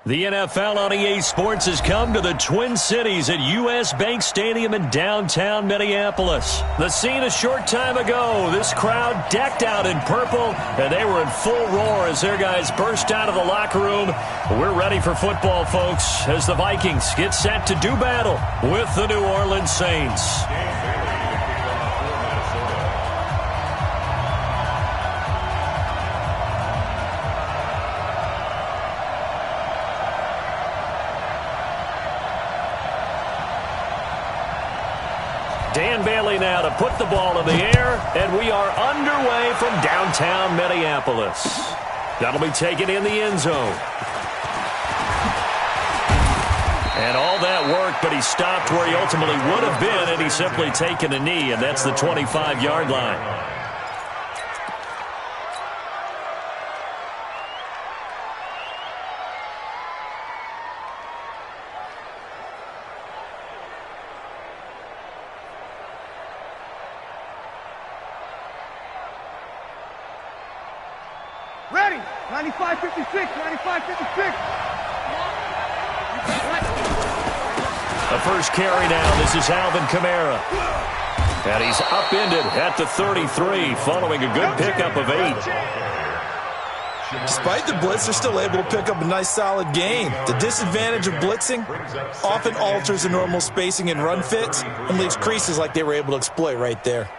The NFL on EA Sports has come to the Twin Cities at U.S. Bank Stadium in downtown Minneapolis. The scene a short time ago, this crowd decked out in purple, and they were in full roar as their guys burst out of the locker room. We're ready for football, folks, as the Vikings get set to do battle with the New Orleans Saints. Dan Bailey now to put the ball in the air, and we are underway from downtown Minneapolis. That'll be taken in the end zone. And all that work, but he stopped where he ultimately would have been, and he's simply taken a knee, and that's the 25-yard line. Ready, 95-56, 95-56. The first carry now. This is Alvin Kamara. And he's upended at the 33 following a good pickup of 8. Despite the blitz, they're still able to pick up a nice solid gain. The disadvantage of blitzing often alters the normal spacing and run fits and leaves creases like they were able to exploit right there.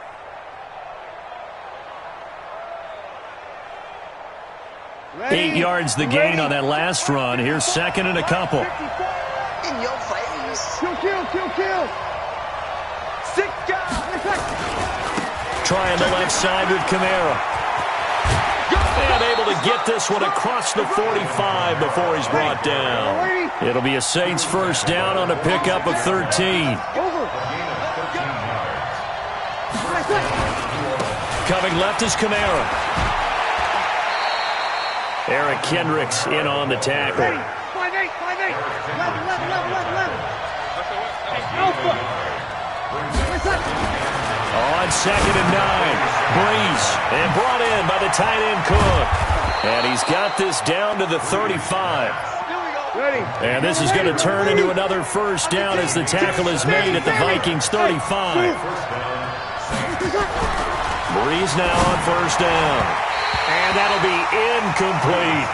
Ready. 8 yards the gain on that last run. Here's second and a couple. In your face. Kill. 6 guys. Trying the left side with Kamara. And able to get this one across the 45 before he's brought down. It'll be a Saints first down on a pickup of 13. Coming left is Kamara. Eric Kendricks in on the tackle. 5-8. 11. Alpha. On second and 9. Breeze. And brought in by the tight end Cook. And he's got this down to the 35. Ready. And this is going to turn into another first down as the tackle is made at the Vikings 35. Breeze now on first down. And that'll be incomplete.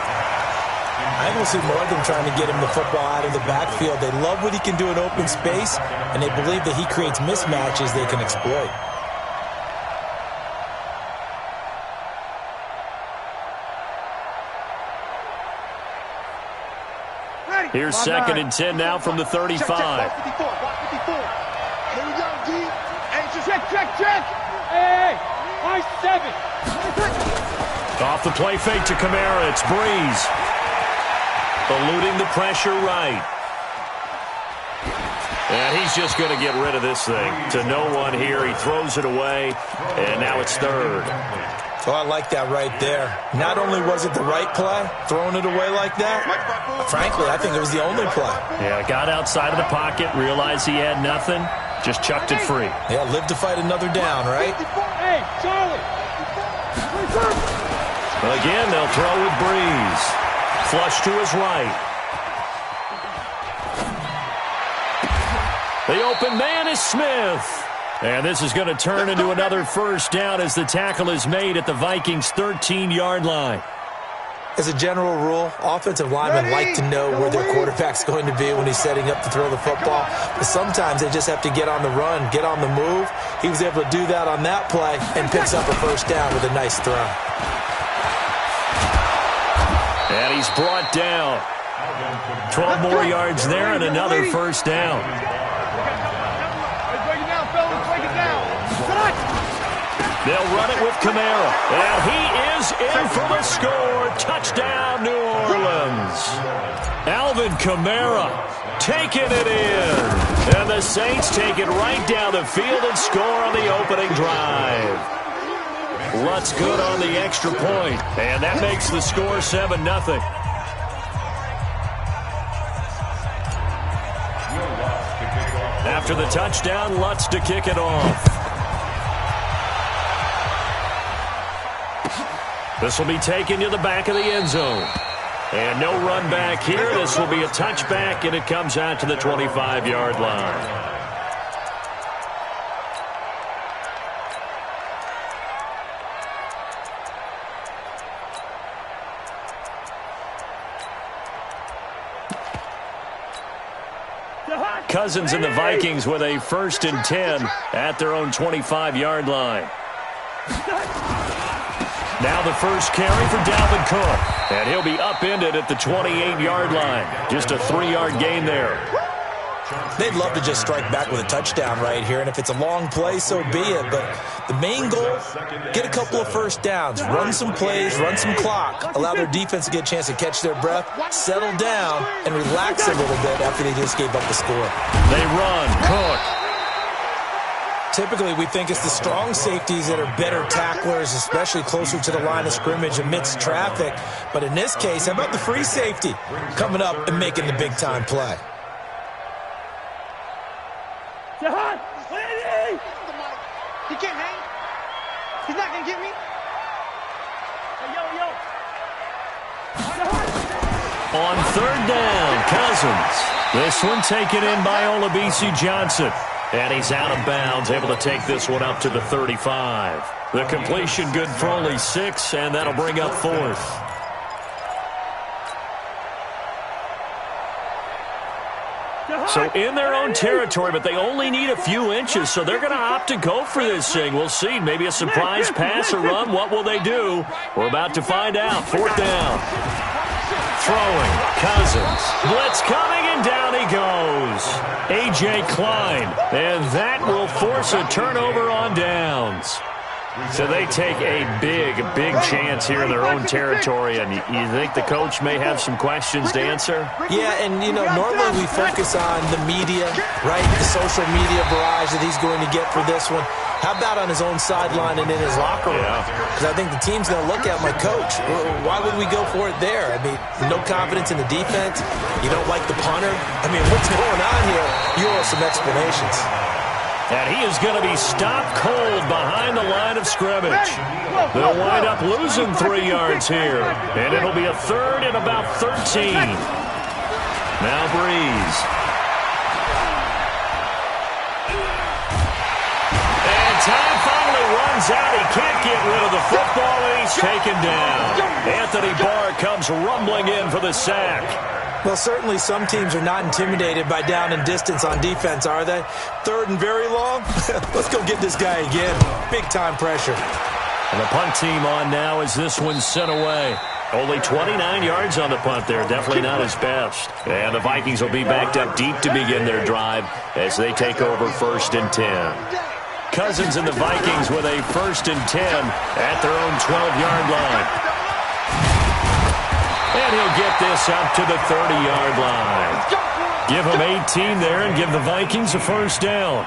I will see more of them trying to get him the football out of the backfield. They love what he can do in open space, and they believe that he creates mismatches they can exploit. Here's second and 10 now from the 35. Here we go, D. Check. Hey, I-7. Off the play fake to Kamara. It's Breeze. Eluding the pressure right. And he's just going to get rid of this thing. To no one here. He throws it away. And now it's third. Oh, I like that right there. Not only was it the right play, throwing it away like that, frankly, I think it was the only play. Yeah, got outside of the pocket, realized he had nothing, just chucked it free. Yeah, live to fight another down, right? Hey, Charlie. Again, they'll throw with Breeze. Flush to his right. The open man is Smith. And this is going to turn into another first down as the tackle is made at the Vikings' 13-yard line. As a general rule, offensive linemen like to know where their quarterback's going to be when he's setting up to throw the football. But sometimes they just have to get on the run, get on the move. He was able to do that on that play and picks up a first down with a nice throw. And he's brought down. 12 more yards there and another first down. They'll run it with Kamara. And he is in for the score. Touchdown, New Orleans. Alvin Kamara taking it in. And the Saints take it right down the field and score on the opening drive. Lutz good on the extra point. And that makes the score 7-0. After the touchdown, Lutz to kick it off. This will be taken to the back of the end zone. And no run back here. This will be a touchback, and it comes out to the 25-yard line. Cousins and the Vikings with a 1st and 10 at their own 25-yard line. Now the first carry for Dalvin Cook. And he'll be upended at the 28-yard line. Just a 3-yard gain there. They'd love to just strike back with a touchdown right here, and if it's a long play, so be it. But the main goal, get a couple of first downs, run some plays, run some clock, allow their defense to get a chance to catch their breath, settle down, and relax a little bit after they just gave up the score. They run. Cook. Typically, we think it's the strong safeties that are better tacklers, especially closer to the line of scrimmage amidst traffic. But in this case, how about the free safety coming up and making the big-time play? He can't hang. He's not going to get me. On 3rd down, Cousins. This one taken in by Olabisi Johnson. And he's out of bounds, able to take this one up to the 35. The completion good for only 6, and that'll bring up 4th. So in their own territory, but they only need a few inches, so they're going to opt to go for this thing. We'll see. Maybe a surprise pass or run. What will they do? We're about to find out. 4th down. Throwing. Cousins. Blitz coming, and down he goes. A.J. Klein. And that will force a turnover on downs. So they take a big chance here in their own territory, and you think the coach may have some questions to answer? Yeah, and, normally we focus on the media, right, the social media barrage that he's going to get for this one. How about on his own sideline and in his locker room? Because I think the team's going to look at my coach. Why would we go for it there? I mean, no confidence in the defense. You don't like the punter. I mean, what's going on here? You owe some explanations. And he is going to be stopped cold behind the line of scrimmage. They'll wind up losing 3 yards here. And it'll be a 3rd and about 13. Now Breeze. And time finally runs out. He can't get rid of the football, and he's taken down. Anthony Barr comes rumbling in for the sack. Well, certainly some teams are not intimidated by down and distance on defense, are they? 3rd and very long? Let's go get this guy again. Big-time pressure. And the punt team on now as this one's sent away. Only 29 yards on the punt there. Definitely not his best. And the Vikings will be backed up deep to begin their drive as they take over 1st and 10. Cousins and the Vikings with a 1st and 10 at their own 12-yard line. And he'll get this up to the 30-yard line. Give him 18 there and give the Vikings a 1st down.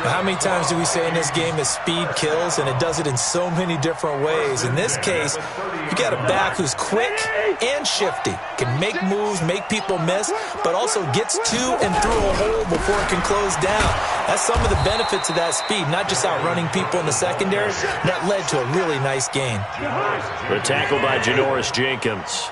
How many times do we say in this game that speed kills, and it does it in so many different ways? In this case, you got a back who's quick and shifty, can make moves, make people miss, but also gets to and through a hole before it can close down. That's some of the benefits of that speed, not just outrunning people in the secondary. That led to a really nice gain. The tackle by Janoris Jenkins.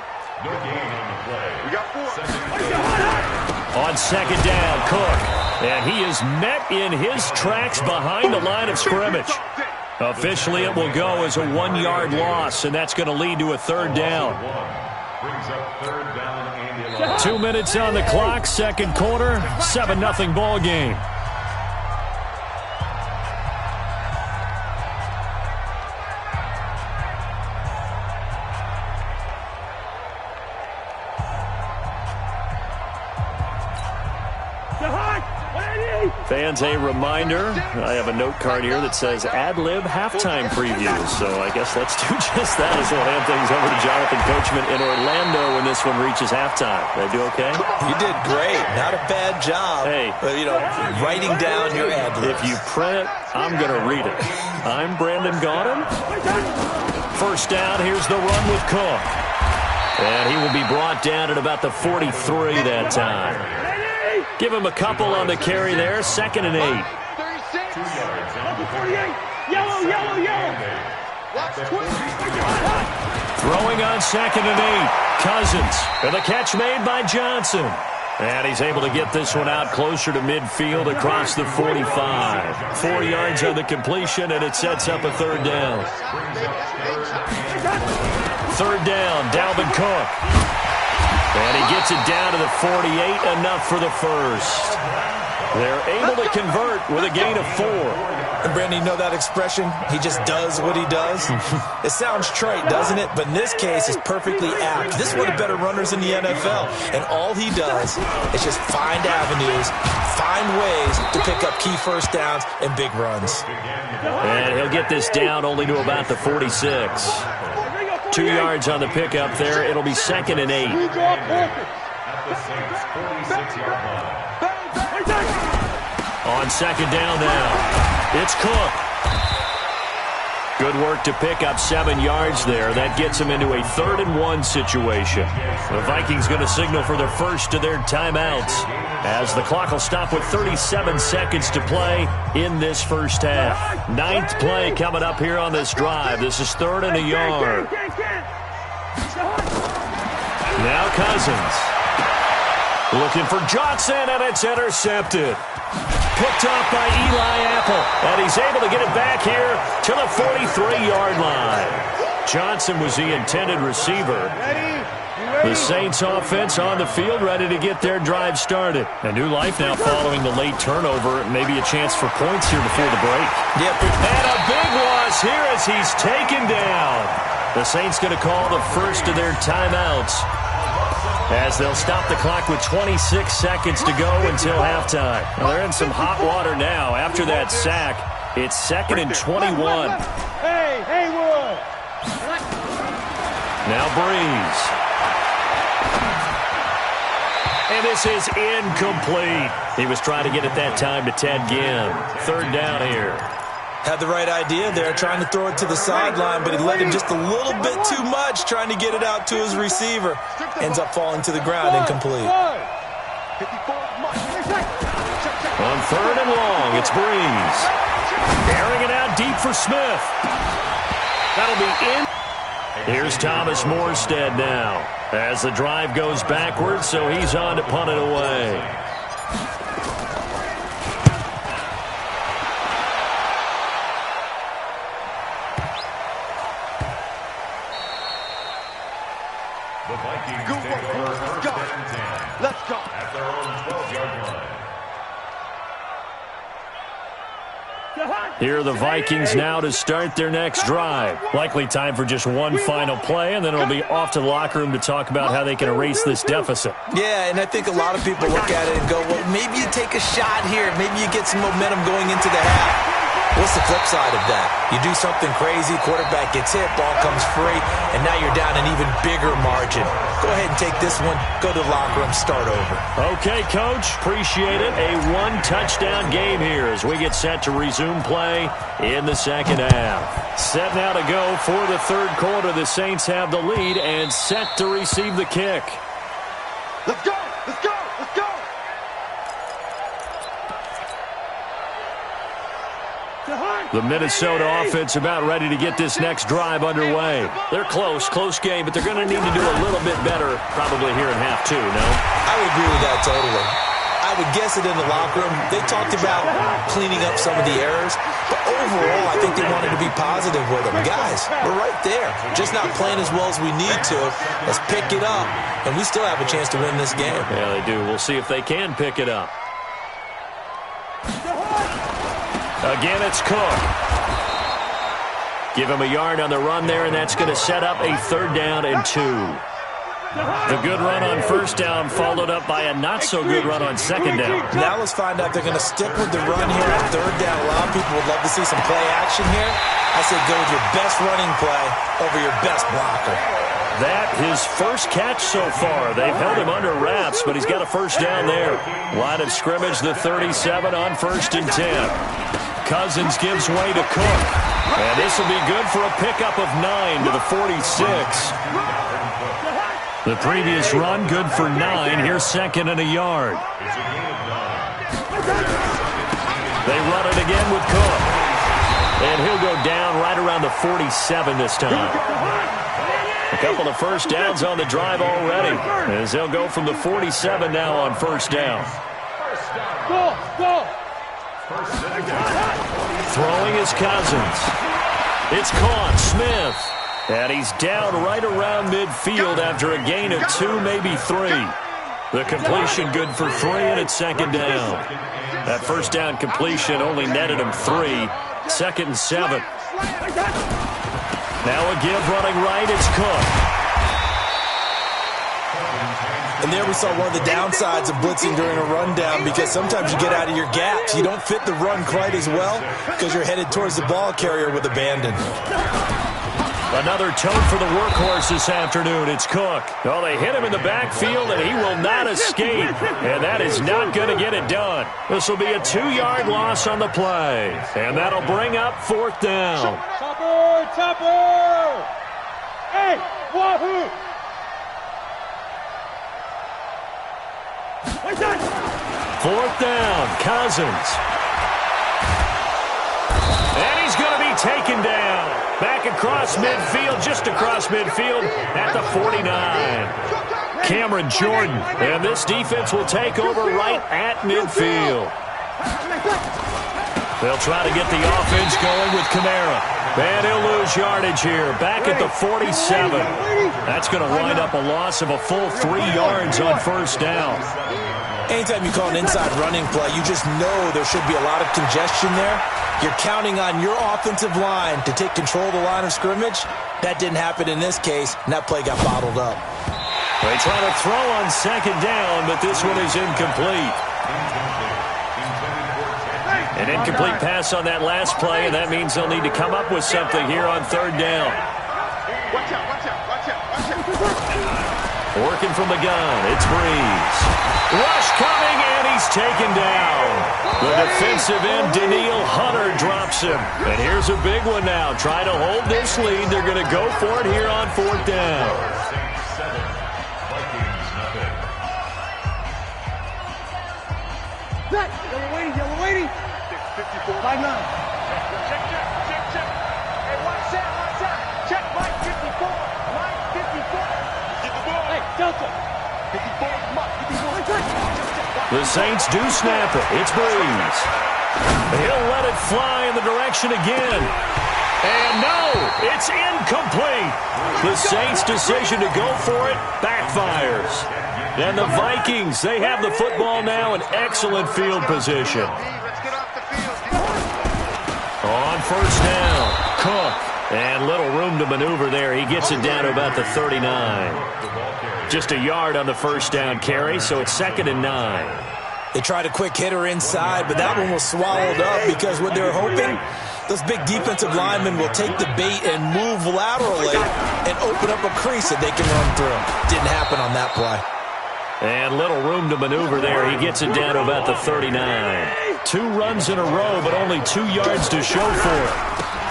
On 2nd down, Cook. And he is met in his tracks behind the line of scrimmage. Officially, it will go as a 1-yard loss, and that's going to lead to a 3rd down. 2 minutes on the clock, 2nd quarter, 7-0 ball game. Fans, a reminder, I have a note card here that says ad-lib halftime previews, so I guess let's do just that as we'll hand things over to Jonathan Coachman in Orlando when this one reaches halftime. Did I do okay? You did great. Not a bad job. Hey. Writing down your ad-libs. If you print it, I'm going to read it. I'm Brandon Gaudin. 1st down, here's the run with Cook. And he will be brought down at about the 43 that time. Give him a couple on the carry there. 2nd and 8. Throwing on 2nd and 8. Cousins. And the catch made by Johnson. And he's able to get this one out closer to midfield across the 45. 4 yards on the completion, and it sets up a 3rd down. 3rd down, Dalvin Cook. And he gets it down to the 48, enough for the first. They're able to convert with a gain of 4. And Brandon, you know that expression? He just does what he does. It sounds trite, doesn't it? But in this case, it's perfectly apt. This is one of the better runners in the NFL. And all he does is just find avenues, find ways to pick up key first downs and big runs. And he'll get this down only to about the 46. 2 yards on the pickup there. It'll be 2nd and 8. On 2nd down now. It's Cook. Good work to pick up 7 yards there. That gets him into a 3rd and 1 situation. The Vikings going to signal for the first of their timeouts as the clock will stop with 37 seconds to play in this first half. 9th play coming up here on this drive. This is 3rd and a yard. Now Cousins. Looking for Johnson, and it's intercepted. Picked off by Eli Apple, and he's able to get it back here to the 43-yard line. Johnson was the intended receiver. The Saints offense on the field, ready to get their drive started. A new life now following the late turnover. Maybe a chance for points here before the break. Yep. And a big loss here as he's taken down. The Saints going to call the first of their timeouts, as they'll stop the clock with 26 seconds to go until halftime. Well, they're in some hot water now. After that sack, it's 2nd and 21. Hey, Haywood! Now Breeze. And this is incomplete. He was trying to get it that time to Ted Ginn. 3rd down here. Had the right idea there, trying to throw it to the sideline, but he let him just a little bit too much, trying to get it out to his receiver. Ends up falling to the ground, incomplete. On 3rd and long, it's Breeze. Airing it out deep for Smith. That'll be in. Here's Thomas Morstead now, as the drive goes backwards, so he's on to punt it away. Let's go. At their own 12-yard line. Here are the Vikings now to start their next drive. Likely time for just one final play, and then it'll be off to the locker room to talk about how they can erase this deficit. Yeah, and I think a lot of people look at it and go, well, maybe you take a shot here. Maybe you get some momentum going into the half. What's the flip side of that? You do something crazy, quarterback gets hit, ball comes free, and now you're down an even bigger margin. Go ahead and take this one, go to the locker room, start over. Okay, Coach, appreciate it. A one-touchdown game here as we get set to resume play in the second half. Set now to go for the 3rd quarter. The Saints have the lead and set to receive the kick. Let's go! Let's go! Let's go! The Minnesota offense about ready to get this next drive underway. They're close game, but they're going to need to do a little bit better probably here in half 2, no? I would agree with that totally. I would guess it in the locker room. They talked about cleaning up some of the errors, but overall, I think they wanted to be positive with them. Guys, we're right there. Just not playing as well as we need to. Let's pick it up, and we still have a chance to win this game. Yeah, they do. We'll see if they can pick it up. Again, it's Cook. Give him a yard on the run there, and that's going to set up a 3rd down and 2. The good run on 1st down followed up by a not-so-good run on 2nd down. Now let's find out if they're going to stick with the run here on 3rd down. A lot of people would love to see some play action here. I say go with your best running play over your best blocker. That his first catch so far. They've held him under wraps, but he's got a 1st down there. Line of scrimmage, the 37 on 1st and 10. Cousins gives way to Cook. And this will be good for a pickup of 9 to the 46. The previous run, good for 9. Here's 2nd and a yard. They run it again with Cook. And he'll go down right around the 47 this time. A couple of first downs on the drive already, as they'll go from the 47 now on first down. Go! Throwing is Cousins. It's caught, Smith. And he's down right around midfield after a gain of 2, maybe 3. The completion good for 3, and it's second down. That first down completion only netted him 3. Second and 7. Now a give running right, it's Cook. And there we saw one of the downsides of blitzing during a rundown, because sometimes you get out of your gaps. You don't fit the run quite as well because you're headed towards the ball carrier with abandon. Another tote for the workhorse this afternoon. It's Cook. Oh, they hit him in the backfield, and he will not escape. And that is not going to get it done. This will be a 2-yard loss on the play. And that'll bring up fourth down. Topper! Hey, wahoo! Fourth down, Cousins. And he's going to be taken down. Back across midfield, just across midfield at the 49. Cameron Jordan. And this defense will take over right at midfield. They'll try to get the offense going with Kamara. And he'll lose yardage here. Back at the 47. That's going to wind up a loss of a full 3 yards on first down. Anytime you call an inside running play, you just know there should be a lot of congestion there. You're counting on your offensive line to take control of the line of scrimmage. That didn't happen in this case, and that play got bottled up. They try to throw on second down, but this one is incomplete. An incomplete pass on that last play, and that means they'll need to come up with something here on third down. Watch out. Working from the gun, it's Breeze. Rush coming, and he's taken down. The defensive end, Daniil Hunter, drops him. And here's a big one now. Trying to hold this lead. They're going to go for it here on fourth down. Yellow waiting. 54. 5-9. Check. Hey, watch that. Check, Mike 54. Mike 54. Get the ball. Hey, Delta. 54. Come on. 54. The Saints do snap it. It's Breeze. He'll let it fly in the direction again. And no, it's incomplete. The Saints' decision to go for it backfires. And the Vikings, they have the football now in excellent field position. On first down, Cook. And little room to maneuver there. He gets it down to about the 39. Just a yard on the first down carry, so it's second and 9. They tried a quick hitter inside, but that one was swallowed up because what they're hoping, those big defensive linemen will take the bait and move laterally and open up a crease that they can run through. Didn't happen on that play. And little room to maneuver there. He gets it down to about the 39. 2 runs in a row, but only 2 yards to show for it.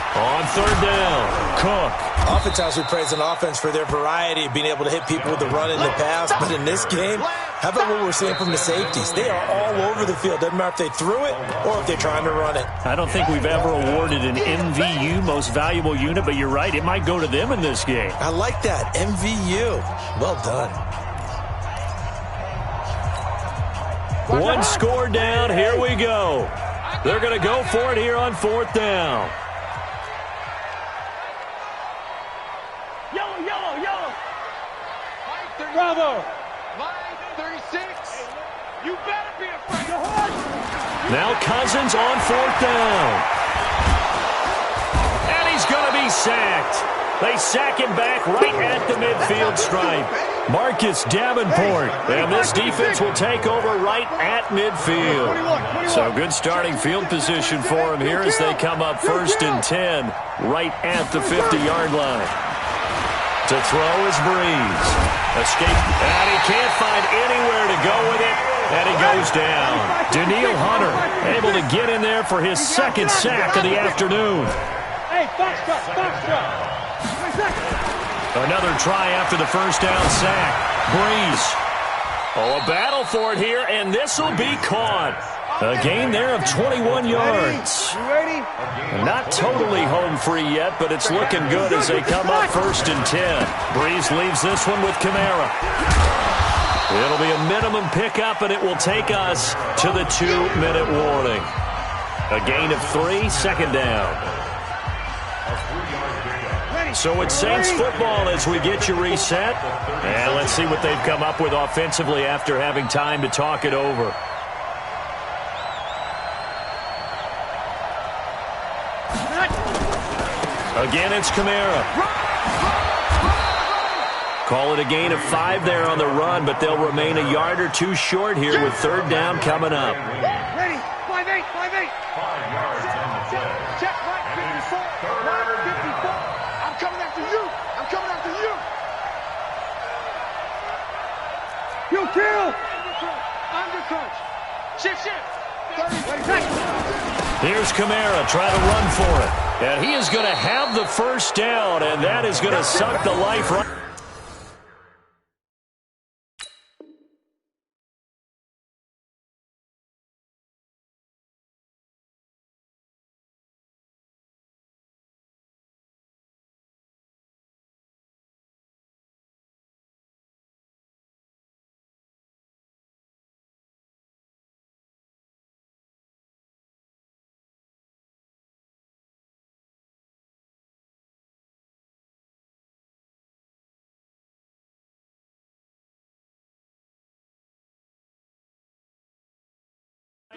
On third down, Cook. Oftentimes we praise an offense for their variety of being able to hit people with the run and the pass, but in this game, how about what we're seeing from the safeties? They are all over the field. Doesn't matter if they threw it or if they're trying to run it. I don't think we've ever awarded an MVU, most valuable unit, but you're right, it might go to them in this game. I like that, MVU. Well done. One score down, here we go. They're going to go for it here on fourth down. Yellow. Bravo. Line 36. You better be afraid. Now Cousins on fourth down. And he's going to be sacked. They sack him back right at the midfield stripe. Marcus Davenport. And this defense will take over right at midfield. So good starting field position for him here as they come up first and 10 right at the 50-yard line. To throw is Breeze. Escape. And he can't find anywhere to go with it. And he goes down. Daniil Hunter able to get in there for his second sack of the afternoon. Hey, foxtrot. Another try after the first down sack. Breeze. Oh, a battle for it here, and this will be caught. A gain there of 21 yards. You ready? Not totally home free yet, but it's looking good as they come up 1st and 10. Breeze leaves this one with Kamara. It'll be a minimum pickup, and it will take us to the 2-minute warning. A gain of 3, 2nd down. So it's Saints football as we get you reset. And let's see what they've come up with offensively after having time to talk it over. Again, it's Kamara. Call it a gain of 5 there on the run, but they'll remain a yard or 2 short here with 3rd down coming up. Ready? 5-8, 5-8. 5 yards on the play. Check right, 54, right, 54. I'm coming after you. I'm coming after you. You kill. Under crunch. Shift. 30, Here's Kamara trying to run for it. And he is going to have the 1st down, and that is going to suck the life right.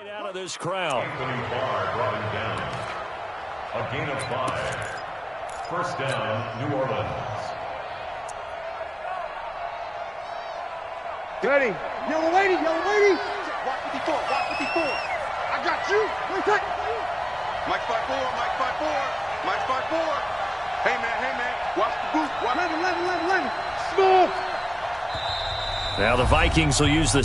Out of this crowd. Anthony Barr brought him down. A gain of 5. 1st down, New Orleans. Ready? Yellow lady. Walk 54, walk 54. I got you. Wait, tight. Mike 5-4, Mike 5-4, Mike 5-4. Hey, man. Watch the boot. 11. Small. Now the Vikings will use the